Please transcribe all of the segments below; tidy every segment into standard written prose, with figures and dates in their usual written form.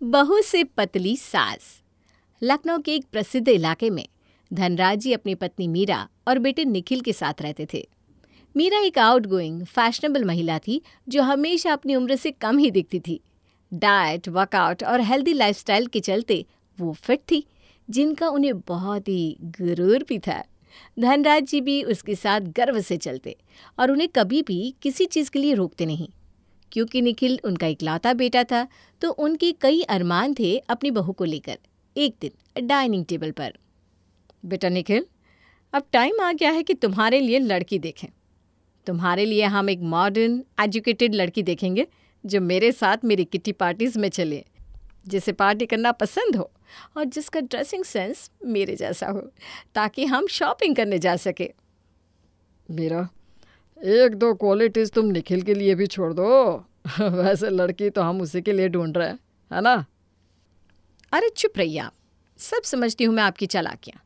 बहू से पतली सास। लखनऊ के एक प्रसिद्ध इलाके में धनराज जी अपनी पत्नी मीरा और बेटे निखिल के साथ रहते थे। मीरा एक आउटगोइंग फैशनेबल महिला थी जो हमेशा अपनी उम्र से कम ही दिखती थी। डाइट, वर्कआउट और हेल्दी लाइफस्टाइल के चलते वो फिट थी, जिनका उन्हें बहुत ही गुरूर भी था। धनराज जी भी उसके साथ गर्व से चलते और उन्हें कभी भी किसी चीज़ के लिए रोकते नहीं। क्योंकि निखिल उनका इकलौता बेटा था, तो उनके कई अरमान थे अपनी बहू को लेकर। एक दिन डाइनिंग टेबल पर, बेटा निखिल, अब टाइम आ गया है कि तुम्हारे लिए लड़की देखें। तुम्हारे लिए हम एक मॉडर्न एजुकेटेड लड़की देखेंगे जो मेरे साथ मेरी किटी पार्टीज़ में चले, जिसे पार्टी करना पसंद हो और जिसका ड्रेसिंग सेंस मेरे जैसा हो, ताकि हम शॉपिंग करने जा सके। मीरा, एक दो क्वालिटीज़ तुम निखिल के लिए भी छोड़ दो। वैसे लड़की तो हम उसी के लिए ढूंढ रहे हैं, है ना? अरे चुप रहिए आप, सब समझती हूँ मैं आपकी चालाकियाँ।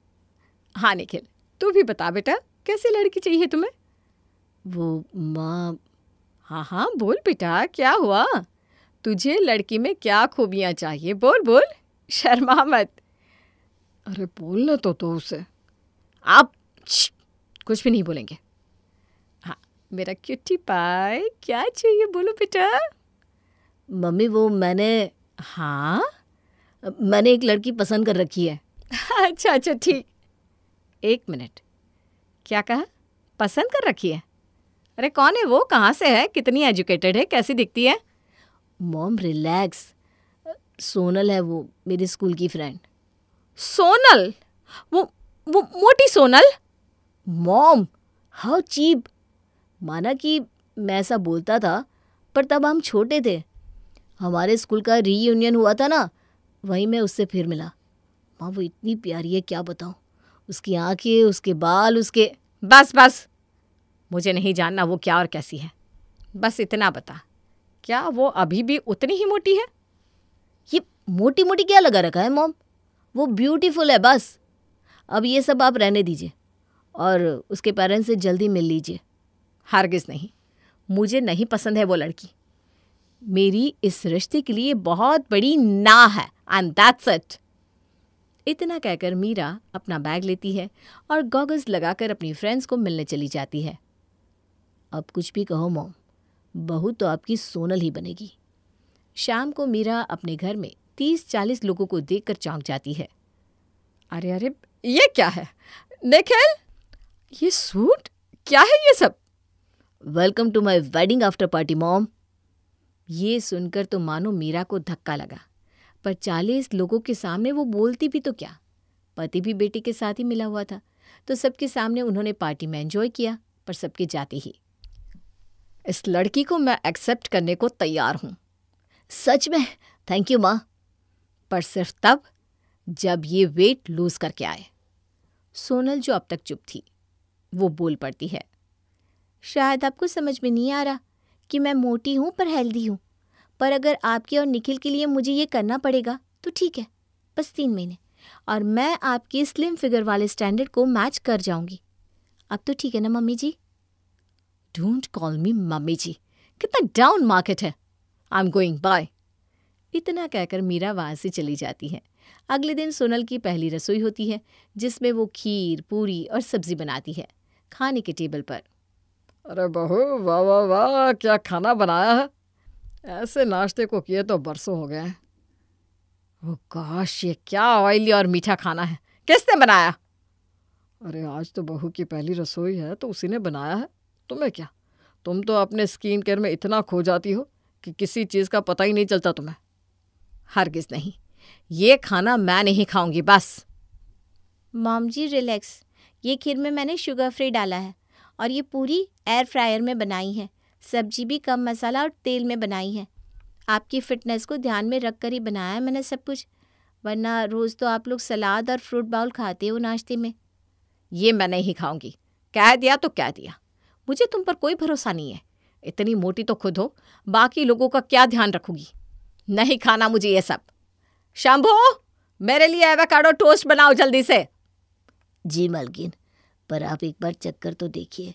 हाँ निखिल, तू भी बता बेटा, कैसी लड़की चाहिए तुम्हें? वो माँ। हाँ बोल बेटा, क्या हुआ? तुझे लड़की में क्या खूबियाँ चाहिए? बोल बोल, शर्मा मत। अरे बोलना तो उसे। आप कुछ भी नहीं बोलेंगे। हाँ मेरा क्यूटी पाई, क्या चाहिए बोलो बेटा। मम्मी, वो मैंने एक लड़की पसंद कर रखी है। अच्छा ठीक। एक मिनट, क्या कहा? पसंद कर रखी है? अरे कौन है वो? कहाँ से है? कितनी एजुकेटेड है? कैसी दिखती है? मॉम रिलैक्स, सोनल है वो, मेरी स्कूल की फ्रेंड। सोनल? वो मोटी सोनल? Mom, how cheap. माना कि मैं ऐसा बोलता था, पर तब हम छोटे थे। हमारे स्कूल का रीयूनियन हुआ था ना, वहीं मैं उससे फिर मिला। माँ, वो इतनी प्यारी है, क्या बताऊँ। उसकी आंखें, उसके बाल, उसके... बस, मुझे नहीं जानना वो क्या और कैसी है। बस इतना बता, क्या वो अभी भी उतनी ही मोटी है? ये मोटी मोटी क्या लगा रखा है मॉम? वो ब्यूटीफुल है बस। अब ये सब आप रहने दीजिए और उसके पेरेंट्स से जल्दी मिल लीजिए। हरगिज़ नहीं, मुझे नहीं पसंद है वो लड़की। मेरी इस रिश्ते के लिए बहुत बड़ी ना है, एंड दैट्स इट। इतना कहकर मीरा अपना बैग लेती है और गॉगल्स लगाकर अपनी फ्रेंड्स को मिलने चली जाती है। अब कुछ भी कहो मॉम, बहू तो आपकी सोनल ही बनेगी। शाम को मीरा अपने घर में 30-40 लोगों को देखकर चौंक जाती है। अरे ये क्या है निखिल? ये सूट क्या है ये सब? Welcome to my wedding after party mom. ये सुनकर तो मानो मीरा को धक्का लगा, पर 40 लोगों के सामने वो बोलती भी तो क्या। पति भी बेटी के साथ ही मिला हुआ था, तो सबके सामने उन्होंने पार्टी में एंजॉय किया, पर सबके जाते ही। इस लड़की को मैं एक्सेप्ट करने को तैयार हूँ। सच में? थैंक यू माँ। पर सिर्फ तब जब ये वेट लूज करके आए। सोनल, जो अब तक चुप थी, वो बोल पड़ती है। शायद आपको समझ में नहीं आ रहा कि मैं मोटी हूँ पर हेल्दी हूँ, पर अगर आपके और निखिल के लिए मुझे ये करना पड़ेगा तो ठीक है, बस 3 महीने और मैं आपकी स्लिम फिगर वाले स्टैंडर्ड को मैच कर जाऊंगी। अब तो ठीक है ना mummy ji? Don't call me mummy ji, कितना डाउन मार्केट है। I am going, bye. इतना कहकर मीरा वहाँ से चली जाती है। अगले दिन सोनल की पहली रसोई होती है, जिसमें वो खीर, पूरी और सब्जी बनाती है खाने के टेबल पर। अरे बहू, वाह वाह वाह, क्या खाना बनाया है। ऐसे नाश्ते को किए तो बरसों हो गए हैं। ओह गॉश, ये क्या ऑयली और मीठा खाना है, किसने बनाया? अरे आज तो बहू की पहली रसोई है तो उसी ने बनाया है। तुम्हें क्या, तुम तो अपने स्किन केयर में इतना खो जाती हो कि किसी चीज़ का पता ही नहीं चलता तुम्हें। हरगिज़ नहीं, ये खाना मैं नहीं खाऊंगी, बस। मॉम जी रिलैक्स, ये खीर में मैंने शुगर फ्री डाला है और ये पूरी एयर फ्रायर में बनाई है। सब्जी भी कम मसाला और तेल में बनाई है। आपकी फ़िटनेस को ध्यान में रख कर ही बनाया है मैंने सब कुछ, वरना रोज़ तो आप लोग सलाद और फ्रूट बाउल खाते हो नाश्ते में। ये मैं नहीं खाऊंगी, कह दिया तो कह दिया। मुझे तुम पर कोई भरोसा नहीं है। इतनी मोटी तो खुद हो, बाकी लोगों का क्या ध्यान रखोगी? नहीं खाना मुझे ये सब। शंभू, मेरे लिए एवोकाडो टोस्ट बनाओ जल्दी से। जी मालकिन, पर आप एक बार चक्कर तो देखिए,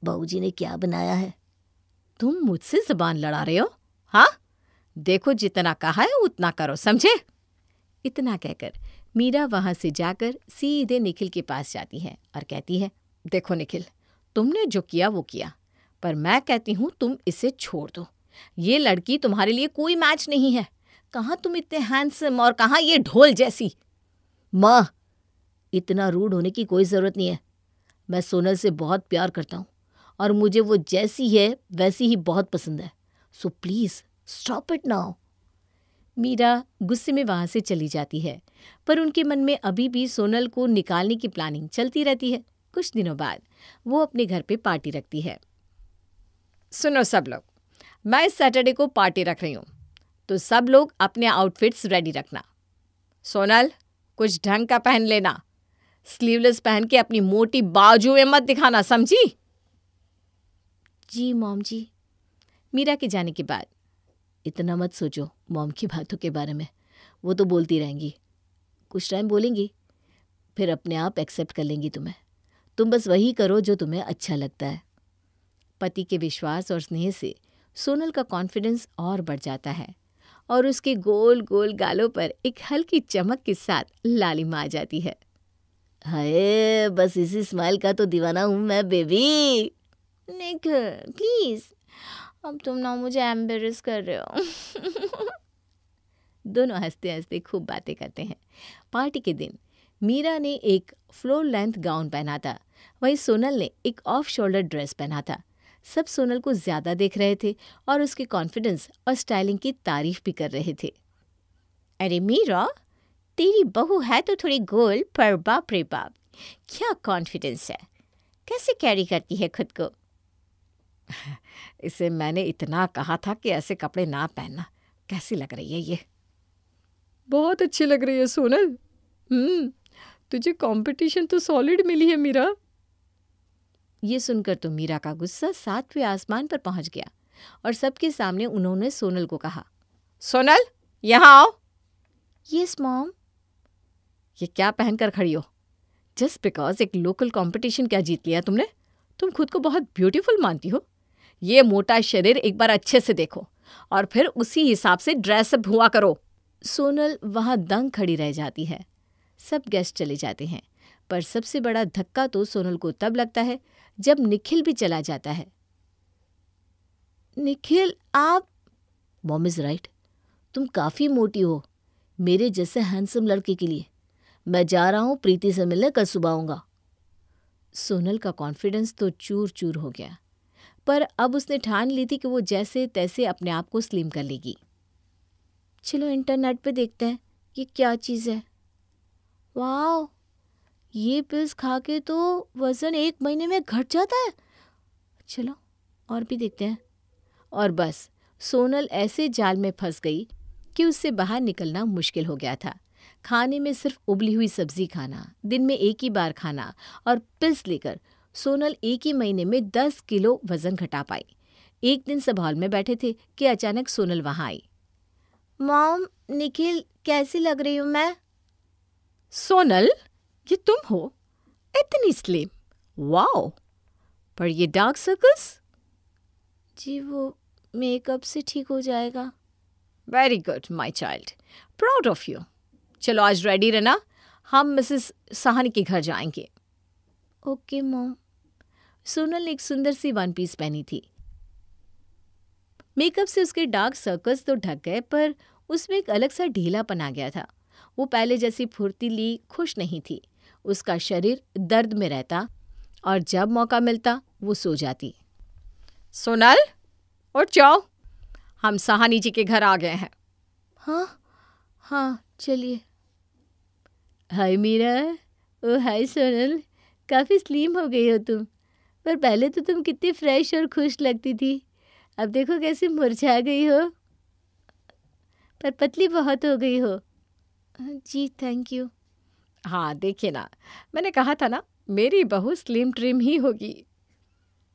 बहू जी ने क्या बनाया है। तुम मुझसे ज़बान लड़ा रहे हो? हाँ, देखो जितना कहा है उतना करो, समझे? इतना कहकर मीरा वहां से जाकर सीधे निखिल के पास जाती है और कहती है, देखो निखिल, तुमने जो किया वो किया, पर मैं कहती हूँ तुम इसे छोड़ दो। ये लड़की तुम्हारे लिए कोई मैच नहीं है। कहाँ तुम इतने हैंडसम और कहाँ ये ढोल जैसी। माँ, इतना रूड होने की कोई ज़रूरत नहीं है। मैं सोनल से बहुत प्यार करता हूँ और मुझे वो जैसी है वैसी ही बहुत पसंद है। So please stop it now. Meera गुस्से में वहां से चली जाती है, पर उनके मन में अभी भी सोनल को निकालने की प्लानिंग चलती रहती है। कुछ दिनों बाद वो अपने घर पे पार्टी रखती है। सुनो सब लोग, मैं इस सैटरडे को पार्टी रख रही हूँ, तो सब लोग अपने आउटफिट्स रेडी रखना। सोनल, कुछ ढंग का पहन लेना। स्लीवलेस पहन के अपनी मोटी बाजुएं मत दिखाना, समझी? जी मॉम जी। मीरा के जाने के बाद, इतना मत सोचो मॉम की बातों के बारे में, वो तो बोलती रहेंगी, कुछ टाइम बोलेंगी, फिर अपने आप एक्सेप्ट कर लेंगी तुम्हें। तुम बस वही करो जो तुम्हें अच्छा लगता है। पति के विश्वास और स्नेह से सोनल का कॉन्फिडेंस और बढ़ जाता है और उसके गोल गोल गालों पर एक हल्की चमक के साथ लालिमा आ जाती है। हाय, बस इसी स्माइल का तो दीवाना हूँ मैं बेबी। निखिल प्लीज, अब तुम ना मुझे एम्बेरस कर रहे हो। दोनों हंसते हंसते खूब बातें करते हैं। पार्टी के दिन मीरा ने एक फ्लोर लेंथ गाउन पहना था, वहीं सोनल ने एक ऑफ शोल्डर ड्रेस पहना था। सब सोनल को ज्यादा देख रहे थे और उसके कॉन्फिडेंस और स्टाइलिंग की तारीफ भी कर रहे थे। अरे मीरा, तेरी बहू है तो थोड़ी गोल, पर बाप रे बाप क्या कॉन्फिडेंस है, कैसे कैरी करती है खुद को। इसे मैंने इतना कहा था कि ऐसे कपड़े ना पहनना। कैसी लग रही है ये? बहुत अच्छी लग रही है सोनल। तुझे कंपटीशन तो सॉलिड मिली है मीरा। ये सुनकर तो मीरा का गुस्सा 7वें आसमान पर पहुंच गया और सबके सामने उन्होंने सोनल को कहा, सोनल यहाँ आओ। Yes mom. ये क्या पहनकर खड़ी हो? जस्ट बिकॉज एक लोकल कंपटीशन क्या जीत लिया तुमने? तुम खुद को बहुत ब्यूटीफुल मानती हो। ये मोटा शरीर एक बार अच्छे से देखो और फिर उसी हिसाब से ड्रेसअप हुआ करो। सोनल वहां दंग खड़ी रह जाती है। सब गेस्ट चले जाते हैं, पर सबसे बड़ा धक्का तो सोनल को तब लगता है जब निखिल भी चला जाता है। निखिल, आप? मॉम इज राइट, तुम काफ़ी मोटी हो मेरे जैसे हैंडसम लड़के के लिए। मैं जा रहा हूँ प्रीति से मिलने, कल सुबह आऊँगा। सोनल का कॉन्फिडेंस तो चूर चूर हो गया, पर अब उसने ठान ली थी कि वो जैसे तैसे अपने आप को स्लिम कर लेगी। चलो इंटरनेट पे देखते हैं ये क्या चीज़ है। वाह, ये पिल्स खा के तो वज़न 1 महीने में घट जाता है। चलो और भी देखते हैं। और बस सोनल ऐसे जाल में फंस गई कि उससे बाहर निकलना मुश्किल हो गया था। खाने में सिर्फ उबली हुई सब्जी खाना, दिन में एक ही बार खाना और पिल्स लेकर सोनल एक ही महीने में 10 किलो वजन घटा पाई। एक दिन सब हॉल में बैठे थे कि अचानक सोनल वहां आई। मॉम, निखिल कैसी लग रही हूँ मैं? सोनल, ये तुम हो? इतनी स्लिम, वाओ! पर ये डार्क सर्कल्स? जी वो मेकअप से ठीक हो जाएगा। Very good my child, proud of you. चलो आज रेडी रहना, हम मिसेस साहनी के घर जाएंगे। Okay mom. सोनल ने एक सुंदर सी वन पीस पहनी थी। मेकअप से उसके डार्क सर्कल्स तो ढक गए, पर उसमें एक अलग सा ढीलापन आ गया था। वो पहले जैसी फुर्तीली खुश नहीं थी। उसका शरीर दर्द में रहता और जब मौका मिलता वो सो जाती। सोनल, उठ जाओ, हम साहनी जी के घर आ गए हैं। हाँ चलिए। हाय मीरा। ओ हाय सोनल, काफ़ी स्लिम हो गई हो तुम। पर पहले तो तुम कितनी फ्रेश और खुश लगती थी, अब देखो कैसे मुरझा गई हो, पर पतली बहुत हो गई हो। जी थैंक यू। हाँ देखिए ना, मैंने कहा था ना मेरी बहू स्लिम ट्रिम ही होगी,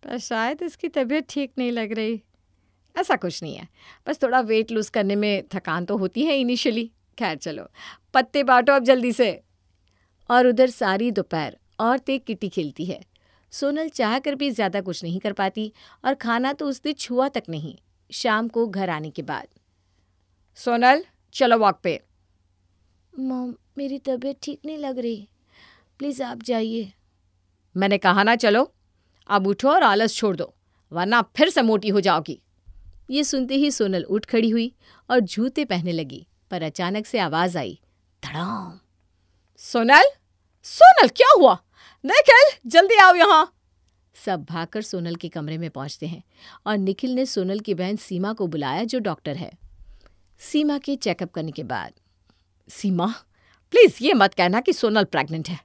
पर शायद इसकी तबीयत ठीक नहीं लग रही। ऐसा कुछ नहीं है, बस थोड़ा वेट लूज़ करने में थकान तो होती है इनिशियली। खैर चलो, पत्ते बांटो अब जल्दी से। और उधर सारी दोपहर औरतें किटी खेलती है। सोनल चाह कर भी ज़्यादा कुछ नहीं कर पाती और खाना तो उसने छुआ तक नहीं। शाम को घर आने के बाद सोनल चलो वॉक पे। मॉम मेरी तबीयत ठीक नहीं लग रही, प्लीज़ आप जाइए। मैंने कहा ना चलो, अब उठो और आलस छोड़ दो, वरना फिर से मोटी हो जाओगी। ये सुनते ही सोनल उठ खड़ी हुई और जूते पहनने लगी, पर अचानक से आवाज आई, धड़ाम। सोनल, सोनल क्या हुआ? निखिल जल्दी आओ यहाँ। सब भागकर सोनल के कमरे में पहुंचते हैं और निखिल ने सोनल की बहन सीमा को बुलाया, जो डॉक्टर है। सीमा के चेकअप करने के बाद, सीमा प्लीज ये मत कहना कि सोनल प्रेग्नेंट है,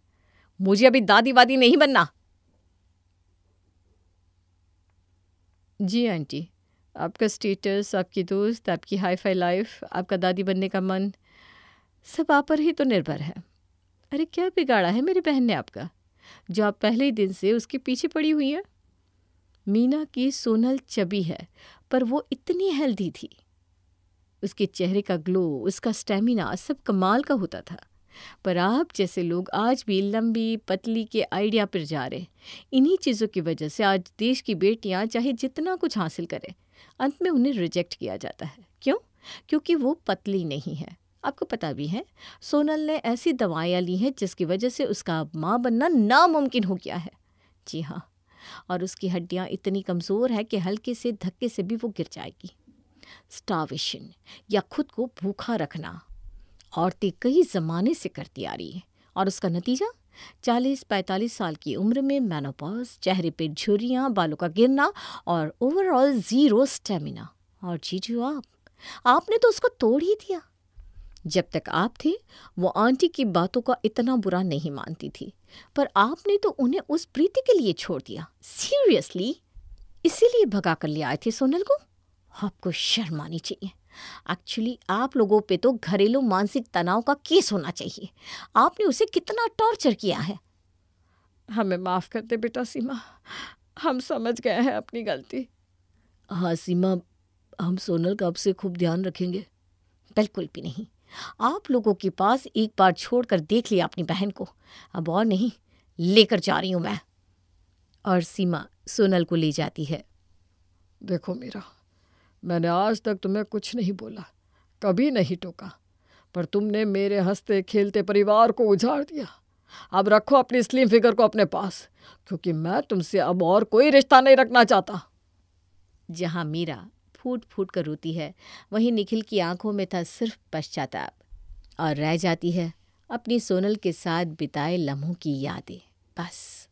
मुझे अभी दादी वादी नहीं बनना। जी आंटी, आपका स्टेटस, आपकी दोस्त, आपकी हाई फाई लाइफ, आपका दादी बनने का मन, सब आप पर ही तो निर्भर है। अरे क्या बिगाड़ा है मेरी बहन ने आपका, जो आप पहले ही दिन से उसके पीछे पड़ी हुई है? मीना की सोनल चबी है, पर वो इतनी हेल्दी थी। उसके चेहरे का ग्लो, उसका स्टेमिना सब कमाल का होता था। पर आप जैसे लोग आज भी लंबी पतली के आइडिया पर जा रहे। इन्हीं चीज़ों की वजह से आज देश की बेटियां चाहे जितना कुछ हासिल करें, अंत में उन्हें रिजेक्ट किया जाता है। क्यों? क्योंकि वो पतली नहीं है। आपको पता भी है, सोनल ने ऐसी दवाइयाँ ली हैं जिसकी वजह से उसका माँ बनना नामुमकिन हो गया है। जी हाँ, और उसकी हड्डियाँ इतनी कमज़ोर है कि हल्के से धक्के से भी वो गिर जाएगी। स्टार्वेशन या खुद को भूखा रखना औरतें कई ज़माने से करती आ रही हैं, और उसका नतीजा 40-45 साल की उम्र में मेनोपॉज, चेहरे पे झुर्रियाँ, बालों का गिरना और ओवरऑल ज़ीरो स्टेमिना। और जीजू आपने तो उसको तोड़ ही दिया। जब तक आप थे वो आंटी की बातों का इतना बुरा नहीं मानती थी, पर आपने तो उन्हें उस प्रीति के लिए छोड़ दिया। सीरियसली, इसीलिए भगा कर ले आए थे सोनल को? आपको शर्म आनी चाहिए। एक्चुअली आप लोगों पे तो घरेलू मानसिक तनाव का केस होना चाहिए। आपने उसे कितना टॉर्चर किया है। हमें माफ़ कर दे बेटा सीमा, हम समझ गए हैं अपनी गलती। हाँ सीमा, हम सोनल का अब से खूब ध्यान रखेंगे। बिल्कुल भी नहीं। आप लोगों के पास एक बार छोड़कर देख लिया अपनी बहन को, अब और नहीं, लेकर जा रही हूं मैं। और सीमा सोनल को ले जाती है। देखो मीरा, मैंने आज तक तुम्हें कुछ नहीं बोला, कभी नहीं टोका, पर तुमने मेरे हंसते खेलते परिवार को उजाड़ दिया। अब रखो अपनी स्लिम फिगर को अपने पास, क्योंकि मैं तुमसे अब और कोई रिश्ता नहीं रखना चाहता। जहाँ मीरा फूट फूट कर रोती है, वहीं निखिल की आंखों में था सिर्फ पश्चाताप, और रह जाती है अपनी सोनल के साथ बिताए लम्हों की यादें। बस।